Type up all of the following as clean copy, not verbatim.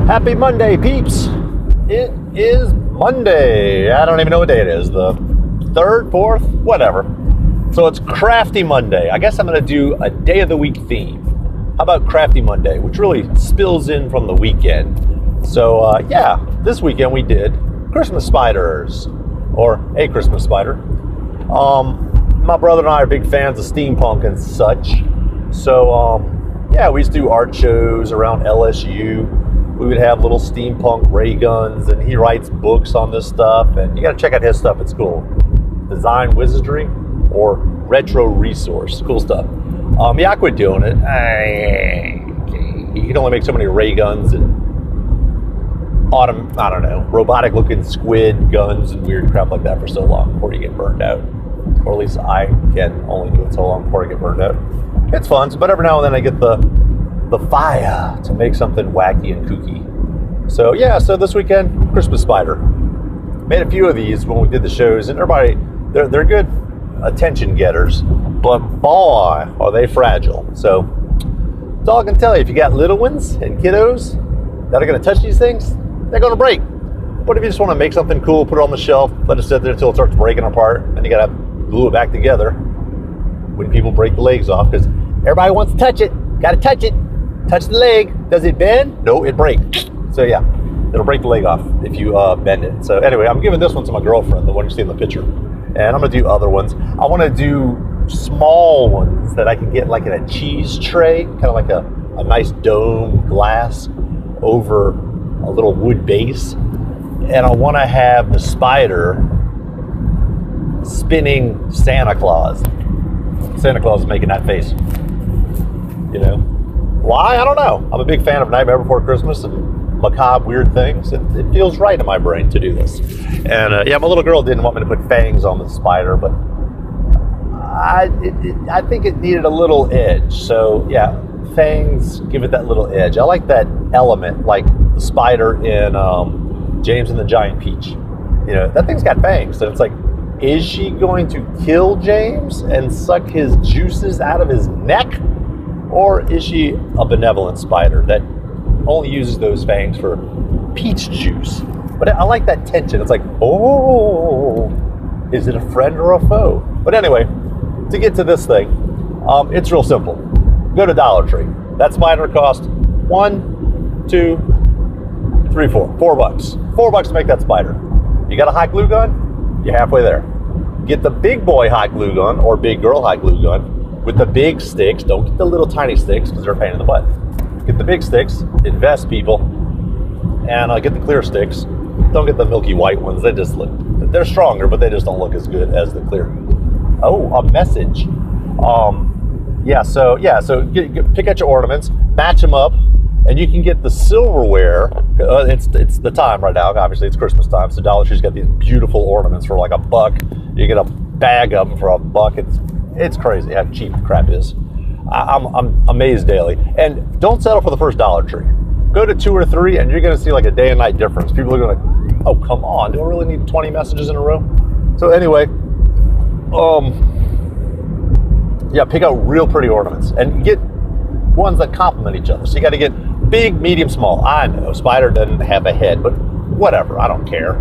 Happy Monday, peeps. It is Monday. I don't even know what day it is. The 3rd, 4th, whatever. So it's Crafty Monday. I guess I'm going to do a day of the week theme. How about Crafty Monday, which really spills in from the weekend. So yeah, this weekend we did Christmas spiders, or a Christmas spider. My brother and I are big fans of steampunk and such. So yeah, we used to do art shows around LSU. We would have little steampunk ray guns, and he writes books on this stuff, and you got to check out his stuff. It's cool. Design Wizardry or Retro Resource. Cool stuff. Yeah, I quit doing it. You can only make so many ray guns and I don't know, robotic looking squid guns and weird crap like that for so long before you get burned out. Or at least I can only do it so long before I get burned out. It's fun, but every now and then I get the fire to make something wacky and kooky. So yeah, so this weekend, Christmas spider. Made a few of these when we did the shows, and everybody, they're good attention getters, but boy, are they fragile. So that's all I can tell you. If you got little ones and kiddos that are gonna touch these things, they're gonna break. But if you just wanna make something cool, put it on the shelf, let it sit there until it starts breaking apart, and you gotta glue it back together when people break the legs off, because everybody wants to touch it. Gotta touch it. Touch the leg. Does it bend? No, it breaks. So yeah, it'll break the leg off if you bend it. So anyway, I'm giving this one to my girlfriend, the one you see in the picture. And I'm gonna do other ones. I wanna do small ones that I can get like in a cheese tray, kind of like a nice dome glass over a little wood base. And I wanna have the spider spinning Santa Claus. Santa Claus is making that face, you know? Why? I don't know. I'm a big fan of Nightmare Before Christmas and macabre weird things. It feels right in my brain to do this. And yeah, my little girl didn't want me to put fangs on the spider, but I think it needed a little edge. So yeah, fangs give it that little edge. I like that element, like the spider in James and the Giant Peach. You know, that thing's got fangs. So it's like, is she going to kill James and suck his juices out of his neck? Or is she a benevolent spider that only uses those fangs for peach juice? But I like that tension. It's like, oh, is it a friend or a foe? But anyway, to get to this thing, it's real simple. Go to Dollar Tree. That spider cost $1, $2, $3, $4 $4. $4 to make that spider. You got a hot glue gun? You're halfway there. Get the big boy hot glue gun or big girl hot glue gun with the big sticks. Don't get the little tiny sticks because they're a pain in the butt. Get the big sticks, invest people, and get the clear sticks. Don't get the milky white ones. They just look, they're stronger, but they just don't look as good as the clear. Oh, a message. So pick out your ornaments, match them up, and you can get the silverware. It's the time right now. Obviously, it's Christmas time, so Dollar Tree's got these beautiful ornaments for like $1. You get a bag of them for $1. It's crazy how cheap crap is. I'm amazed daily. And don't settle for the first Dollar Tree. Go to 2 or 3, and you're going to see like a day and night difference. People are going to, oh, come on. Do I really need 20 messages in a row? So anyway, yeah, pick out real pretty ornaments and get ones that complement each other. So you got to get big, medium, small. I know spider doesn't have a head, but whatever. I don't care.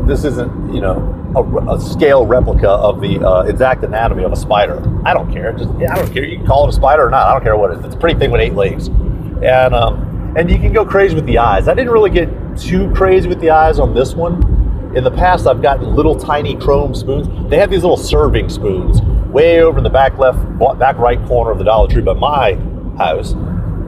This isn't, you know, a scale replica of the exact anatomy of a spider. I don't care. I don't care. You can call it a spider or not. I don't care what it is. It's a pretty thing with 8 legs. And you can go crazy with the eyes. I didn't really get too crazy with the eyes on this one. In the past, I've gotten little tiny chrome spoons. They have these little serving spoons way over in the back right corner of the Dollar Tree by my house,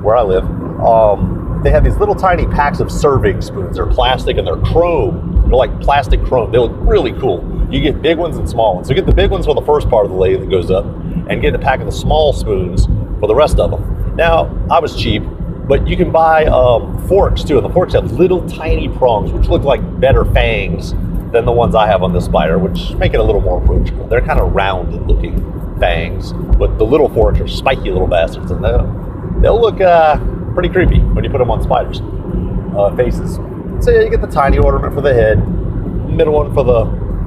where I live. They have these little tiny packs of serving spoons. They're plastic and they're chrome. They're like plastic chrome. They look really cool. You get big ones and small ones. So get the big ones for the first part of the lathe that goes up, and get a pack of the small spoons for the rest of them. Now, I was cheap, but you can buy forks too, and the forks have little tiny prongs, which look like better fangs than the ones I have on this spider, which make it a little more approachable. They're kind of rounded looking fangs, but the little forks are spiky little bastards, and they'll look pretty creepy when you put them on spiders' faces. So yeah, you get the tiny ornament for the head, middle one for the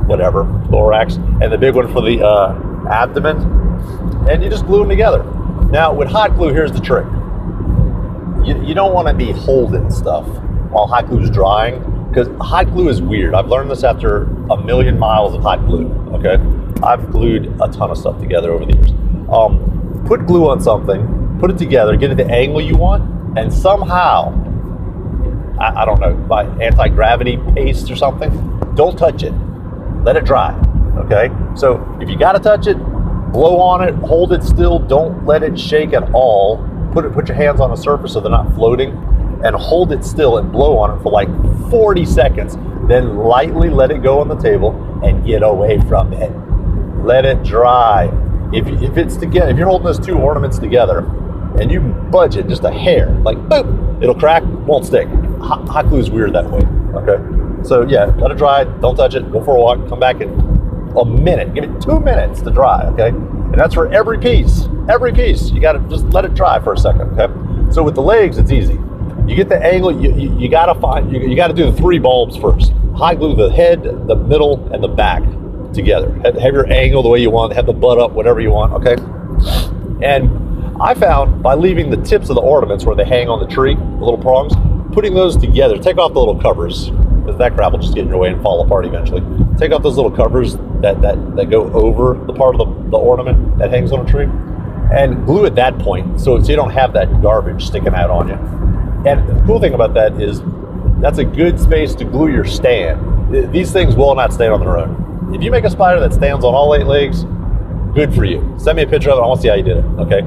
whatever, thorax, and the big one for the abdomen, and you just glue them together. Now with hot glue, here's the trick. you don't want to be holding stuff while hot glue is drying, because hot glue is weird. I've learned this after a million miles of hot glue, okay? I've glued a ton of stuff together over the years. Put glue on something, put it together, get it the angle you want, and somehow, I don't know, by anti-gravity paste or something, don't touch it. Let it dry, okay? So if you gotta touch it, blow on it, hold it still, don't let it shake at all. Put your hands on a surface so they're not floating, and hold it still and blow on it for like 40 seconds. Then lightly let it go on the table and get away from it. Let it dry. If it's together, if you're holding those two ornaments together and you budge it just a hair, like boop, it'll crack, won't stick. Hot glue is weird that way, okay? So yeah, let it dry, don't touch it, go for a walk, come back in a minute, give it 2 minutes to dry, okay? And that's for every piece. Every piece, you gotta just let it dry for a second, okay? So with the legs, it's easy. You get the angle, you gotta find, you gotta do the 3 bulbs first. Hot glue the head, the middle, and the back together. Have your angle the way you want, have the butt up, whatever you want, okay? And I found by leaving the tips of the ornaments where they hang on the tree, the little prongs, putting those together, take off the little covers, because that crap will just get in your way and fall apart eventually. Take off those little covers that go over the part of the ornament that hangs on a tree, and glue at that point so you don't have that garbage sticking out on you. And the cool thing about that is that's a good space to glue your stand. These things will not stand on their own. If you make a spider that stands on all 8 legs, good for you. Send me a picture of it. I want to see how you did it, okay?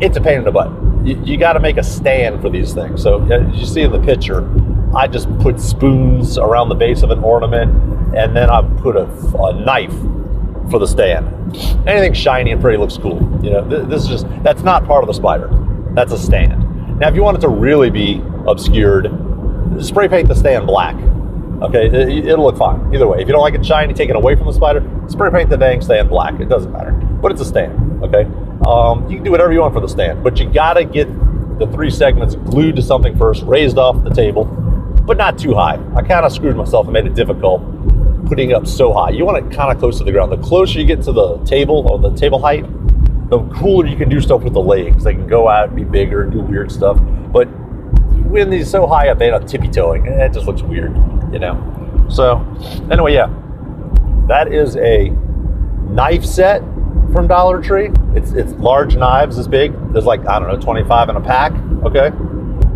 It's a pain in the butt. You got to make a stand for these things. So as you see in the picture, I just put spoons around the base of an ornament, and then I put a knife for the stand. Anything shiny and pretty looks cool. You know, this is just, that's not part of the spider. That's a stand. Now, if you want it to really be obscured, spray paint the stand black. Okay, it'll look fine. Either way, if you don't like it shiny, take it away from the spider, spray paint the dang stand black. It doesn't matter. But it's a stand, okay? You can do whatever you want for the stand, but you gotta get the 3 segments glued to something first, raised off the table, but not too high. I kind of screwed myself and made it difficult putting it up so high. You want it kind of close to the ground. The closer you get to the table, or the table height, the cooler you can do stuff with the legs. They can go out and be bigger and do weird stuff. But when these so high up, they end up tippy-toeing. It just looks weird, you know? So, anyway, yeah. That is a knife set from Dollar Tree. It's large knives this big. There's like, I don't know, 25 in a pack, okay?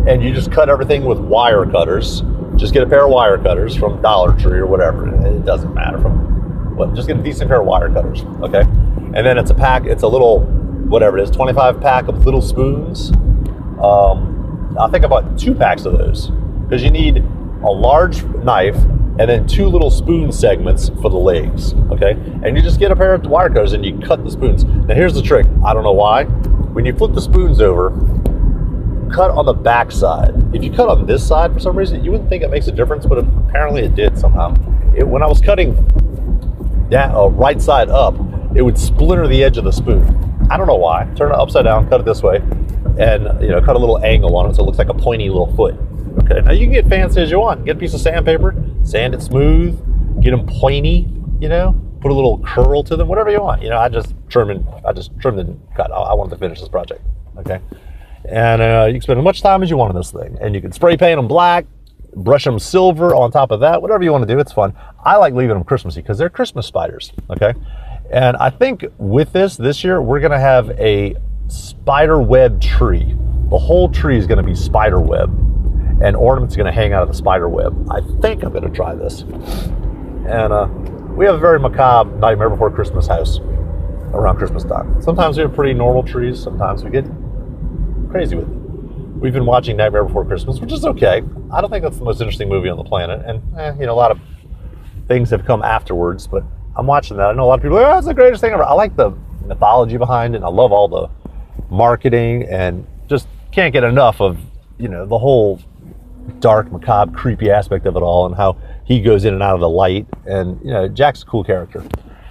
And you just cut everything with wire cutters. Just get a pair of wire cutters from Dollar Tree or whatever. It doesn't matter from what. Just get a decent pair of wire cutters, okay? And then it's a pack. It's a little, whatever it is, 25 pack of little spoons. I think about 2 packs of those, because you need a large knife and then 2 little spoon segments for the legs, okay? And you just get a pair of wire cutters and you cut the spoons. Now here's the trick. I don't know why. When you flip the spoons over, cut on the back side. If you cut on this side for some reason, you wouldn't think it makes a difference, but apparently it did somehow. When I was cutting that right side up, it would splinter the edge of the spoon. I don't know why. Turn it upside down, cut it this way, and cut a little angle on it so it looks like a pointy little foot. Okay, now you can get fancy as you want. Get a piece of sandpaper, sand it smooth, get them pointy, put a little curl to them, whatever you want. I just trimmed and cut. I wanted to finish this project, okay? And you can spend as much time as you want on this thing. And you can spray paint them black, brush them silver on top of that, whatever you want to do, it's fun. I like leaving them Christmassy because they're Christmas spiders, okay? And I think with this year, we're gonna have a spider web tree. The whole tree is gonna be spider web, and ornaments are gonna hang out of the spider web. I think I'm gonna try this. And we have a very macabre Nightmare Before Christmas house around Christmas time. Sometimes we have pretty normal trees, sometimes we get crazy with it. We've been watching Nightmare Before Christmas, which is okay. I don't think that's the most interesting movie on the planet, and a lot of things have come afterwards, but I'm watching that. I know a lot of people are like, oh, that's the greatest thing ever. I like the mythology behind it. I love all the marketing, and just can't get enough of the whole dark, macabre, creepy aspect of it all, and how he goes in and out of the light. And Jack's a cool character,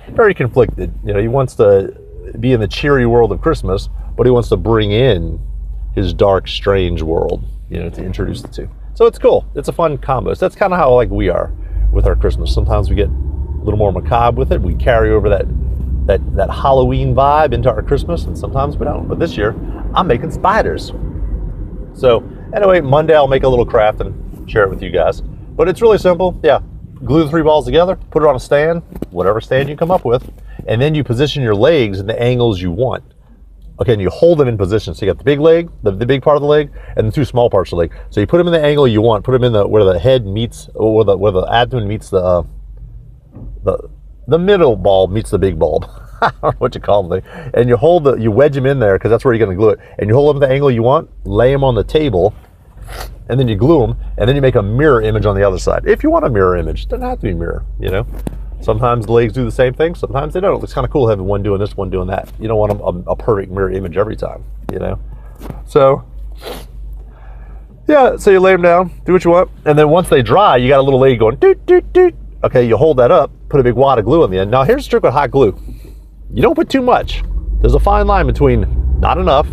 very conflicted. He wants to be in the cheery world of Christmas, but he wants to bring in his dark, strange world, to introduce the two. So it's cool. It's a fun combo. So that's kind of how we are with our Christmas. Sometimes we get a little more macabre with it. We carry over that Halloween vibe into our Christmas, and sometimes we don't. But this year, I'm making spiders. So anyway, Monday I'll make a little craft and share it with you guys. But it's really simple. Yeah, glue the 3 balls together, put it on a stand, whatever stand you come up with, and then you position your legs in the angles you want. Okay, and you hold them in position. So you got the big leg, the big part of the leg, and the 2 small parts of the leg. So you put them in the angle you want. Put them in where the head meets, or where the abdomen meets the middle bulb meets the big bulb. I don't know what you call them. And you wedge them in there because that's where you're going to glue it. And you hold them the angle you want, lay them on the table, and then you glue them, and then you make a mirror image on the other side. If you want a mirror image, it doesn't have to be a mirror, you know. Sometimes the legs do the same thing, sometimes they don't. It looks kind of cool having one doing this, one doing that. You don't want a perfect mirror image every time, you know. So, yeah, so you lay them down, do what you want, and then once they dry, you got a little leg going doot, doot, doot. Okay, you hold that up, put a big wad of glue on the end. Now here's the trick with hot glue. You don't put too much. There's a fine line between not enough,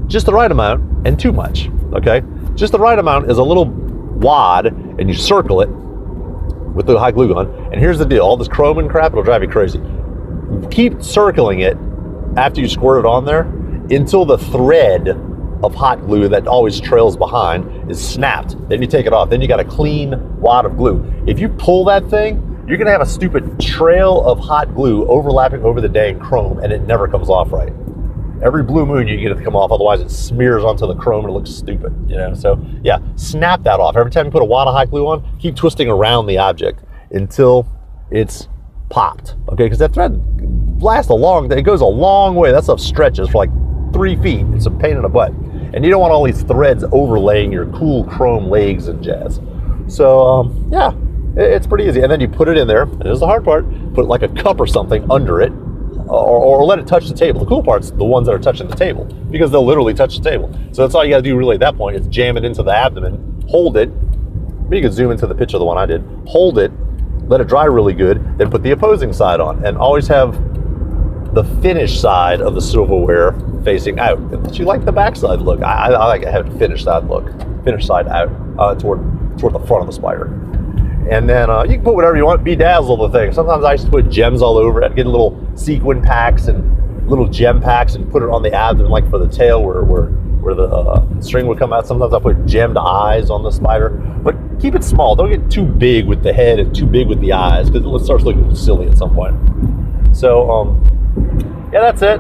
just the right amount, and too much, okay? Just the right amount is a little wad, and you circle it with the hot glue gun. And here's the deal, all this chrome and crap, it'll drive you crazy. Keep circling it after you squirt it on there until the thread of hot glue that always trails behind is snapped. Then you take it off. Then you got a clean wad of glue. If you pull that thing, you're gonna have a stupid trail of hot glue overlapping over the dang chrome, and it never comes off right. Every blue moon you get it to come off, otherwise it smears onto the chrome and it looks stupid, you know? So yeah, snap that off. Every time you put a wad of hot glue on, keep twisting around the object until it's popped, okay? Because that thread lasts it goes a long way. That stuff stretches for like 3 feet. It's a pain in the butt. And you don't want all these threads overlaying your cool chrome legs and jazz. So yeah, it's pretty easy. And then you put it in there, and this is the hard part, put like a cup or something under it, or let it touch the table. The cool part's the ones that are touching the table, because they'll literally touch the table. So that's all you gotta do really at that point, is jam it into the abdomen, hold it. You can zoom into the picture of the one I did. Hold it, let it dry really good, then put the opposing side on, and always have the finished side of the silverware facing out. But you like the backside look. I like to have the finished side look, finished side out toward the front of the spider. And then you can put whatever you want, bedazzle the thing. Sometimes I used to put gems all over it. I'd get little sequin packs and little gem packs and put it on the abdomen, like for the tail where the string would come out. Sometimes I put gemmed eyes on the spider. But keep it small. Don't get too big with the head and too big with the eyes, because it starts looking silly at some point. So yeah, that's it.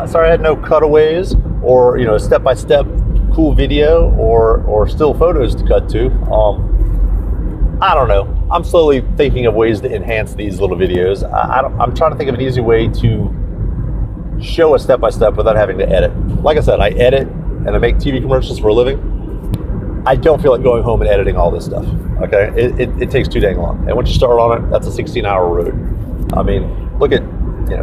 Sorry I had no cutaways or step-by-step cool video or still photos to cut to. I don't know. I'm slowly thinking of ways to enhance these little videos. I'm trying to think of an easy way to show a step-by-step without having to edit. Like I said, I edit and I make TV commercials for a living. I don't feel like going home and editing all this stuff, okay? It takes too dang long. And once you start on it, that's a 16-hour road. I mean, look at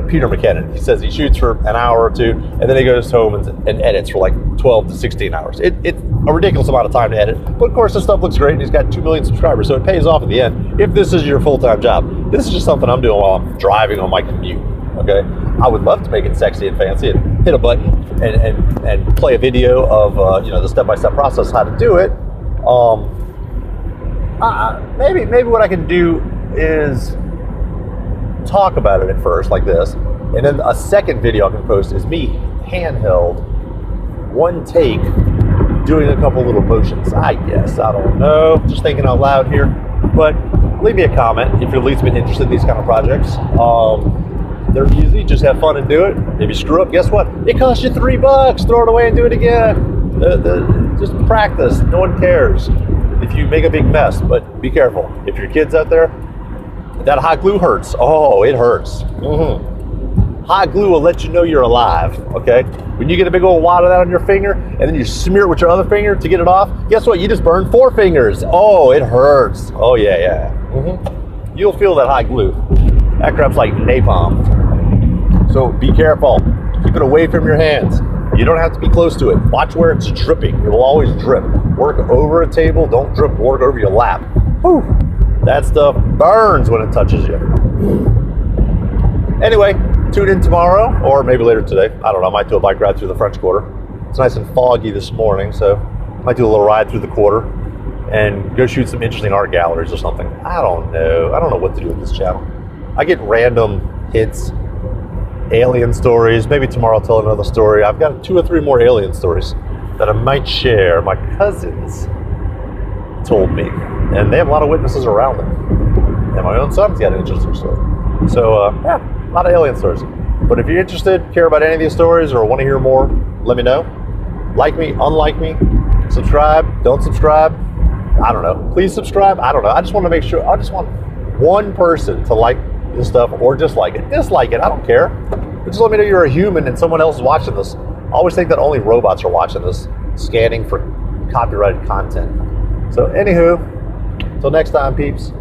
Peter McKinnon. He says he shoots for an hour or two, and then he goes home and edits for like 12 to 16 hours. It's a ridiculous amount of time to edit, but of course this stuff looks great, and he's got 2 million subscribers, so it pays off at the end. If this is your full-time job, this is just something I'm doing while I'm driving on my commute, okay? I would love to make it sexy and fancy and hit a button and play a video of the step-by-step process, how to do it. Maybe what I can do is talk about it at first, like this, and then a second video I can post is me handheld, one take, doing a couple little motions. I guess, I don't know, just thinking out loud here. But leave me a comment if you've at least been interested in these kind of projects. They're easy, just have fun and do it. If you screw up, guess what? It costs you $3. Throw it away and do it again. Just practice. No one cares if you make a big mess, but be careful. If your kid's out there, that hot glue hurts. Oh, it hurts. Hot glue will let you know you're alive, okay? When you get a big old wad of that on your finger, and then you smear it with your other finger to get it off, guess what? You just burned 4 fingers. Oh, it hurts. Oh, yeah. You'll feel that hot glue. That crap's like napalm. So be careful. Keep it away from your hands. You don't have to be close to it. Watch where it's dripping. It will always drip. Work over a table. Don't drip. Work over your lap. Whew. That stuff burns when it touches you. Anyway, tune in tomorrow, or maybe later today. I don't know. I might do a bike ride through the French Quarter. It's nice and foggy this morning, so I might do a little ride through the quarter and go shoot some interesting art galleries or something. I don't know. I don't know what to do with this channel. I get random hits, alien stories. Maybe tomorrow I'll tell another story. I've got 2 or 3 more alien stories. that I might share. My cousins told me, and they have a lot of witnesses around them. And my own son's got an interesting story. So, yeah, a lot of alien stories. But if you're interested, care about any of these stories, or want to hear more, let me know. Like me, unlike me, subscribe, don't subscribe. I don't know. Please subscribe. I don't know. I just want to make sure. I just want one person to like this stuff or dislike it. Dislike it. I don't care. Just let me know you're a human and someone else is watching this. I always think that only robots are watching this, scanning for copyrighted content. So, anywho, until next time, peeps.